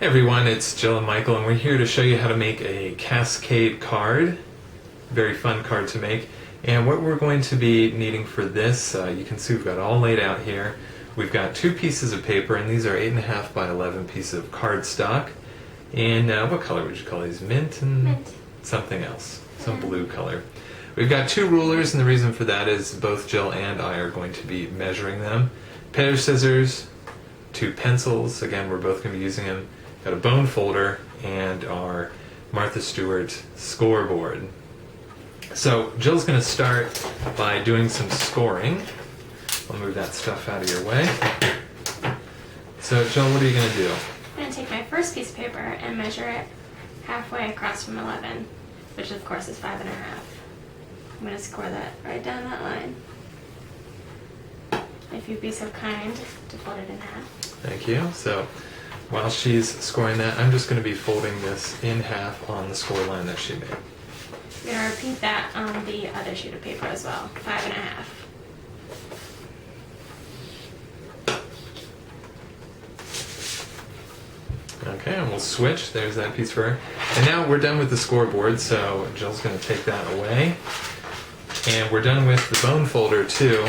Hey everyone, it's Jill and Michael, and we're here to show you how to make a Cascade card. Very fun card to make. And what we're going to be needing for this, you can see we've got it all laid out here. We've got 2 pieces of paper, and these are 8.5 by 11 pieces of cardstock. In what color would you call these? Mint and Mint. Something else, some blue color. We've got 2 rulers, and the reason for that is both Jill and I are going to be measuring them. Pair of scissors, 2 pencils. Again, we're both going to be using them. Got a bone folder and our Martha Stewart scoreboard. So Jill's going to start by doing some scoring. I'll move that stuff out of your way. So Jill, what are you going to do? I'm going to take my first piece of paper and measure it halfway across from 11, which of course is 5.5. I'm going to score that right down that line. If you'd be so kind to fold it in half. Thank you. So while she's scoring that, I'm just going to be folding this in half on the score line that she made. We're going to repeat that on the other sheet of paper as well, 5.5. Okay, and we'll switch. There's that piece for her. And now we're done with the scoreboard, so Jill's going to take that away. And we're done with the bone folder too.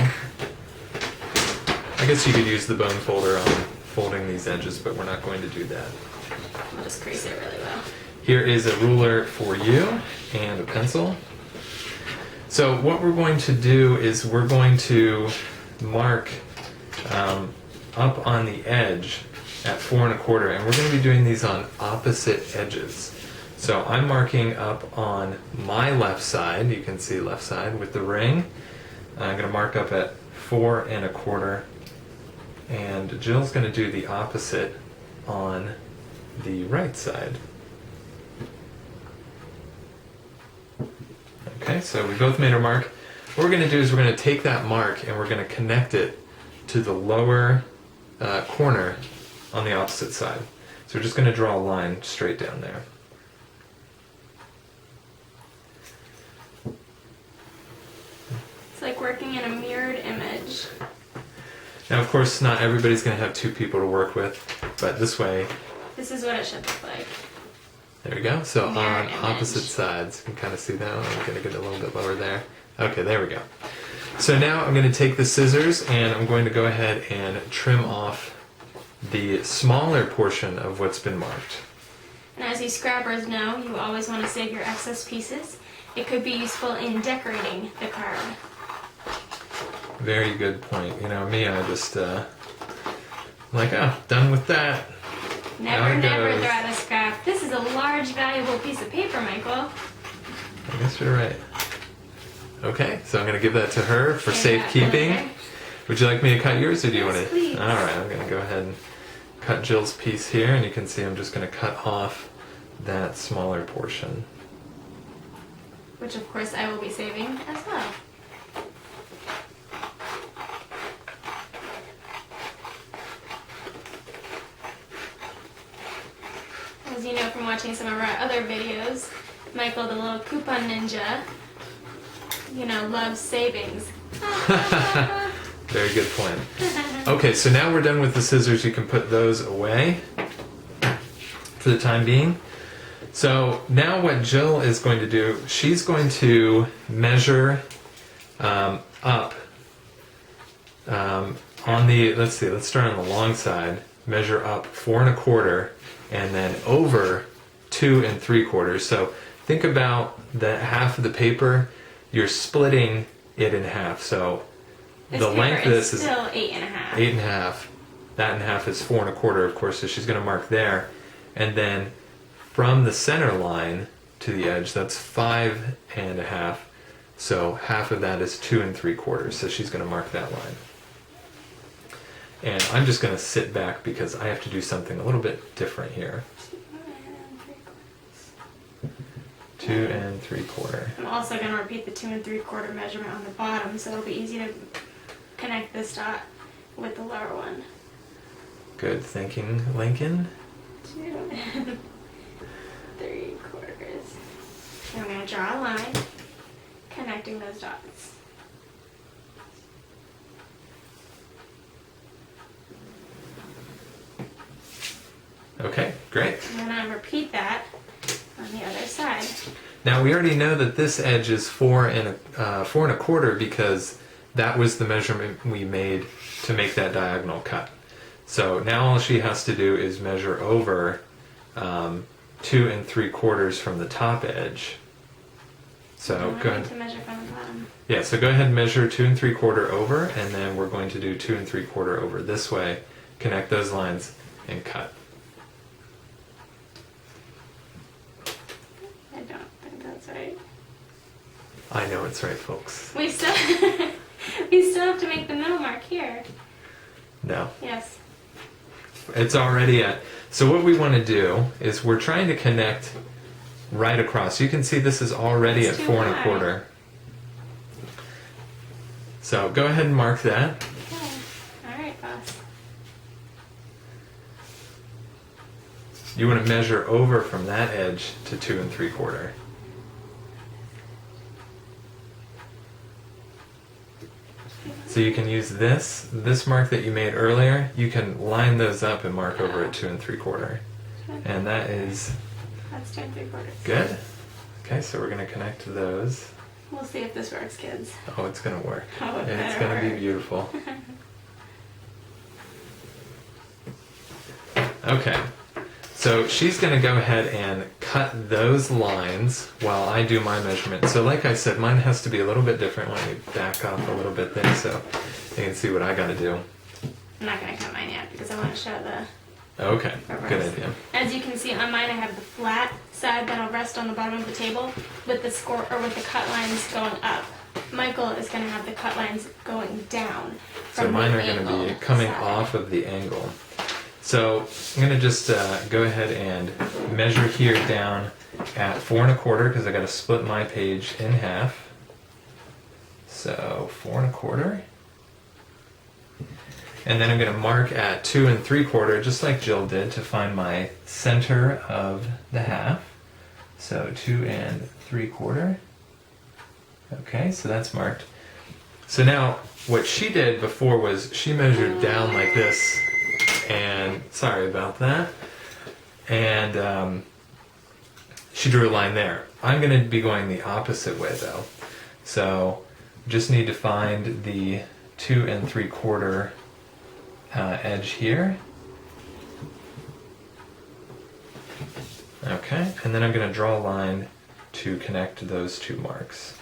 I guess you could use the bone folder on folding these edges, but we're not going to do that. I'll just crease it really well. Here is a ruler for you and a pencil. So what we're going to do is we're going to mark up on the edge at 4 1/4, and we're going to be doing these on opposite edges. So I'm marking up on my left side, you can see left side with the ring. I'm going to mark up at 4 1/4, and Jill's going to do the opposite on the right side. Okay, so we both made our mark. What we're going to do is we're going to take that mark and we're going to connect it to the lower corner on the opposite side. So we're just going to draw a line straight down there. It's like working in a mirrored image. Now, of course, not everybody's going to have 2 people to work with, but this way, This is what it should look like. there we go. So Mirror on image. opposite sides, you can kind of see that one. I'm going to get it a little bit lower there. Okay, there we go. So now I'm going to take the scissors and I'm going to go ahead and trim off the smaller portion of what's been marked. And as you scrappers know, you always want to save your excess pieces. It could be useful in decorating the card. Very good point. You know, me, I just, like, oh, done with that. Never, Now it never goes. throw out a scrap. This is a large, valuable piece of paper, Michael. I guess you're right. Okay, so I'm going to give that to her for Save that safekeeping. there. Would you like me to cut yours, or do you Yes, want to? please. All right, I'm going to go ahead and cut Jill's piece here, and you can see I'm just going to cut off that smaller portion. Which, of course, I will be saving as well. As you know from watching some of our other videos, Michael, the little coupon ninja, you know, loves savings. Very good point. Okay, so now we're done with the scissors. You can put those away for the time being. So now what Jill is going to do, she's going to measure up on the, let's see, let's start on the long side, measure up 4 1/4 and then over 2 3/4. So think about the half of the paper, you're splitting it in half. So This the paper length of this is still 8.5. 8.5. That in half is 4 1/4, of course, so she's going to mark there. And then from the center line to the edge, that's 5.5. So half of that is 2 3/4. So she's going to mark that line. And I'm just going to sit back because I have to do something a little bit different here. 2 3/4. I'm also going to repeat the 2 3/4 measurement on the bottom, so it'll be easy to connect this dot with the lower one. Good thinking, Lincoln. 2 3/4. I'm going to draw a line connecting those dots. Okay, great. And then I'll repeat that on the other side. Now we already know that this edge is 4 1/4 because that was the measurement we made to make that diagonal cut. So now all she has to do is measure over 2 3/4 from the top edge. So go ahead. To measure from the bottom. Yeah, so go ahead and measure 2 3/4 over, and then we're going to do 2 3/4 over this way. Connect those lines and cut. I don't think that's right. I know it's right, folks. We still we still have to make the middle mark here. No, Yes. it's already at. So what we want to do is we're trying to connect right across. You can see this is already It's at too 4 high. 1/4. So go ahead and mark that. Okay. All right, boss. You want to measure over from that edge to 2 3/4. So you can use this mark that you made earlier. You can line those up and mark over at 2 3/4. And that is That's 2 3/4. good. Okay, so we're going to connect to those. We'll see if this works, kids. Oh, it's going to work. Oh, it It's better going to be work. beautiful. Okay, so she's going to go ahead and cut those lines while I do my measurement. So like I said, mine has to be a little bit different. Let me back off a little bit there so you can see what I got to do. I'm not going to cut mine yet because I want to show the Okay, good reverse. idea. As you can see on mine, I have the flat side that'll rest on the bottom of the table with the score or with the cut lines going up. Michael is going to have the cut lines going down. So from mine the are going to be angled coming side. off of the angle. So I'm going to just go ahead and measure here down at 4 1/4 because I got to split my page in half. So 4 1/4. And then I'm going to mark at 2 3/4 just like Jill did to find my center of the half. So 2 3/4. Okay, so that's marked. So now what she did before was she measured down like this, and sorry about that, and she drew a line there. I'm going to be going the opposite way though. So just need to find the 2 3/4 edge here. Okay, and then I'm going to draw a line to connect those two marks.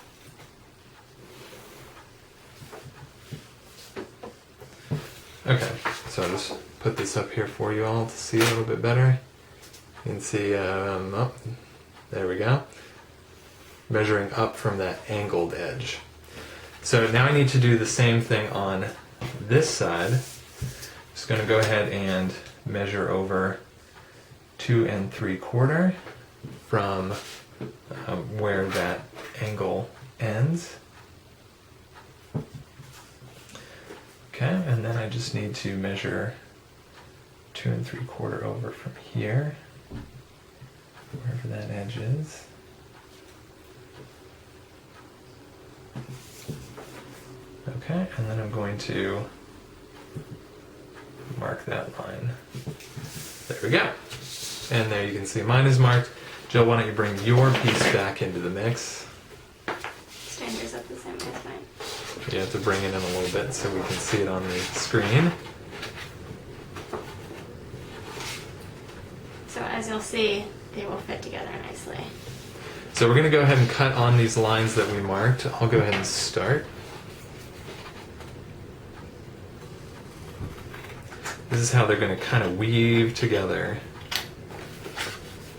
Okay, so I'll just put this up here for you all to see a little bit better. You can see, oh, there we go. Measuring up from that angled edge. So now I need to do the same thing on this side. Just going to go ahead and measure over 2 3/4 from where that angle ends. Okay, and then I just need to measure 2 3/4 over from here, wherever that edge is. Okay, and then I'm going to mark that line. There we go. And there you can see mine is marked. Jill, why don't you bring your piece back into the mix? Stand yours up the same way as mine. You have to bring it in a little bit so we can see it on the screen. So as you'll see, they will fit together nicely. So we're going to go ahead and cut on these lines that we marked. I'll go ahead and start. This is how they're going to kind of weave together.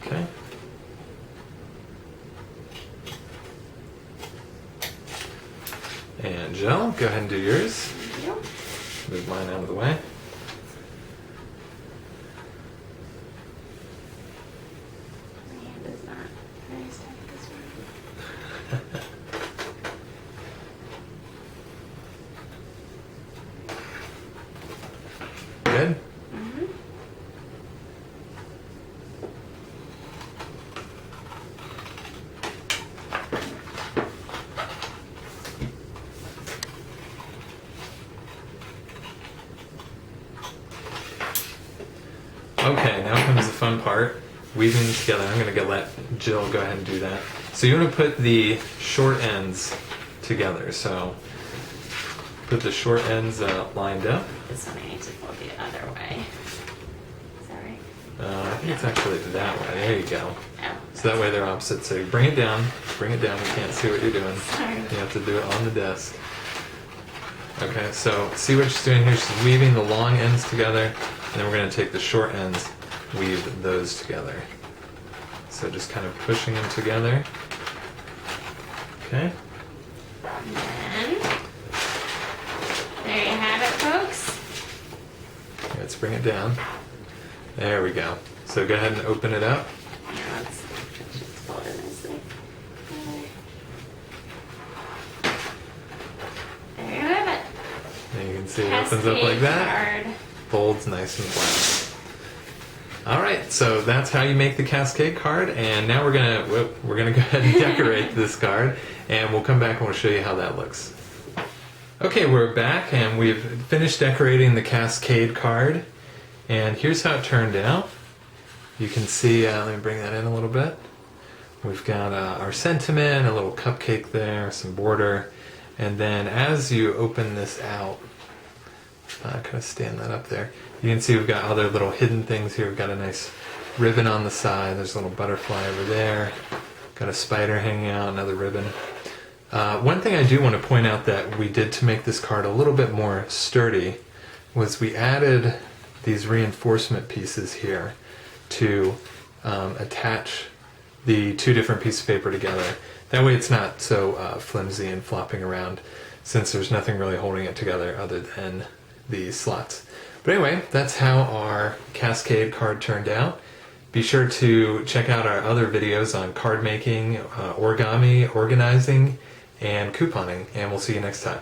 Okay. And Jill, go ahead and do yours. Thank you. Move mine out of the way. My hand is not very stiff this one. Good? Mm-hmm. Okay, now comes the fun part, weaving them together. I'm going to let Jill go ahead and do that. So you want to put the short ends together. So put the short ends lined up. This one I need to fold the other way. Sorry. I think it's actually that way. There you go. Oh. So that way they're opposite. So you bring it down. Bring it down. We can't see what you're doing. Sorry. You have to do it on the desk. Okay, so see what she's doing here. She's weaving the long ends together, and then we're going to take the short ends, weave those together. So just kind of pushing them together. Okay. And then, there you have it, folks. Let's bring it down. There we go. So go ahead and open it up. Yeah, let's fold it nicely. There you have it. And you can see it opens up like that. Card. Folds nice and flat. Alright, so that's how you make the Cascade card, and now we're gonna go ahead and decorate this card, and we'll come back and we'll show you how that looks. Okay, we're back and we've finished decorating the Cascade card, and here's how it turned out. You can see, let me bring that in a little bit. We've got our sentiment, a little cupcake there, some border, and then as you open this out, kind of stand that up there. You can see we've got other little hidden things here. We've got a nice ribbon on the side. There's a little butterfly over there. Got a spider hanging out, another ribbon. One thing I do want to point out that we did to make this card a little bit more sturdy was we added these reinforcement pieces here to attach the two different pieces of paper together. That way it's not so flimsy and flopping around, since there's nothing really holding it together other than the slots. But anyway, that's how our Cascade card turned out. Be sure to check out our other videos on card making, origami, organizing, and couponing, and we'll see you next time.